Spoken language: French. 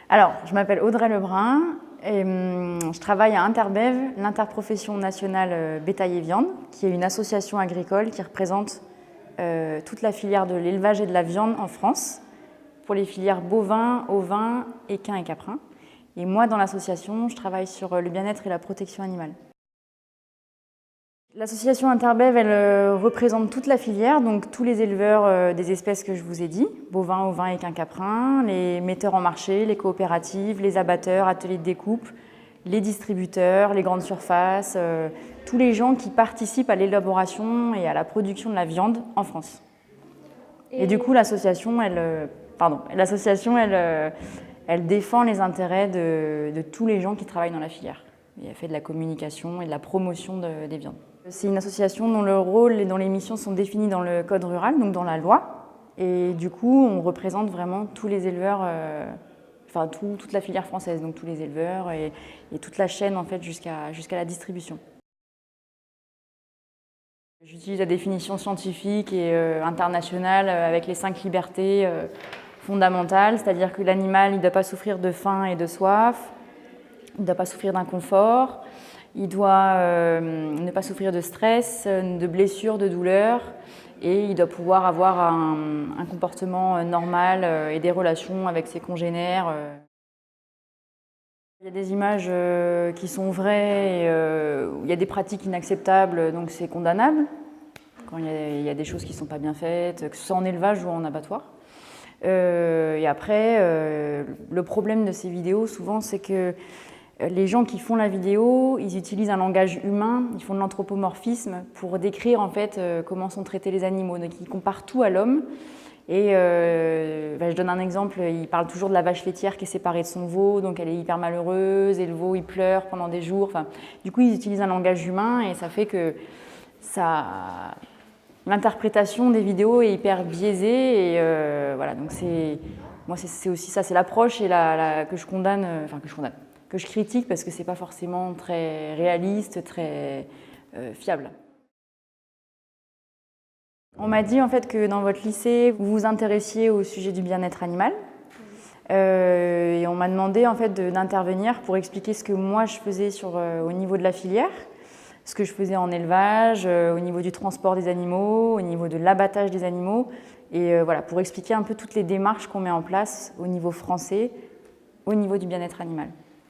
Alors, je m'appelle Audrey Lebrun et je travaille à Interbev, l'Interprofession nationale bétail et viande, qui est une association agricole qui représente toute la filière de l'élevage et de la viande en France, pour les filières bovins, ovins, équins et caprins. Et moi, dans l'association, je travaille sur le bien-être et la protection animale. L'association Interbev, elle représente toute la filière, donc tous les éleveurs des espèces que je vous ai dit, bovins, ovins, équins, caprins, les metteurs en marché, les coopératives, les abatteurs, ateliers de découpe, les distributeurs, les grandes surfaces, tous les gens qui participent à l'élaboration et à la production de la viande en France. Et du coup, l'association, elle défend les intérêts de tous les gens qui travaillent dans la filière. Et elle fait de la communication et de la promotion des viandes. C'est une association dont le rôle et dont les missions sont définies dans le code rural, donc dans la loi. Et du coup, on représente vraiment tous les éleveurs, toute la filière française, donc tous les éleveurs et toute la chaîne en fait jusqu'à la distribution. J'utilise la définition scientifique et internationale avec les 5 libertés fondamentales, c'est-à-dire que l'animal ne doit pas souffrir de faim et de soif, il ne doit pas souffrir d'inconfort, il doit ne pas souffrir de stress, de blessures, de douleurs, et il doit pouvoir avoir un comportement normal et des relations avec ses congénères. Il y a des images qui sont vraies, où il y a des pratiques inacceptables, donc c'est condamnable, quand il y a des choses qui ne sont pas bien faites, que ce soit en élevage ou en abattoir. Et après, le problème de ces vidéos, souvent, c'est que les gens qui font la vidéo, ils utilisent un langage humain, ils font de l'anthropomorphisme pour décrire en fait comment sont traités les animaux. Donc ils comparent tout à l'homme. Et je donne un exemple, ils parlent toujours de la vache laitière qui est séparée de son veau, donc elle est hyper malheureuse, et le veau il pleure pendant des jours. Enfin, du coup, ils utilisent un langage humain et ça fait que l'interprétation des vidéos est hyper biaisée. Et voilà, donc c'est aussi ça, c'est l'approche et que je condamne, que je critique parce que c'est pas forcément très réaliste, très fiable. On m'a dit en fait que dans votre lycée, vous vous intéressiez au sujet du bien-être animal. Et on m'a demandé en fait d'intervenir pour expliquer ce que moi je faisais au niveau de la filière, ce que je faisais en élevage, au niveau du transport des animaux, au niveau de l'abattage des animaux, et voilà, pour expliquer un peu toutes les démarches qu'on met en place au niveau français, au niveau du bien-être animal.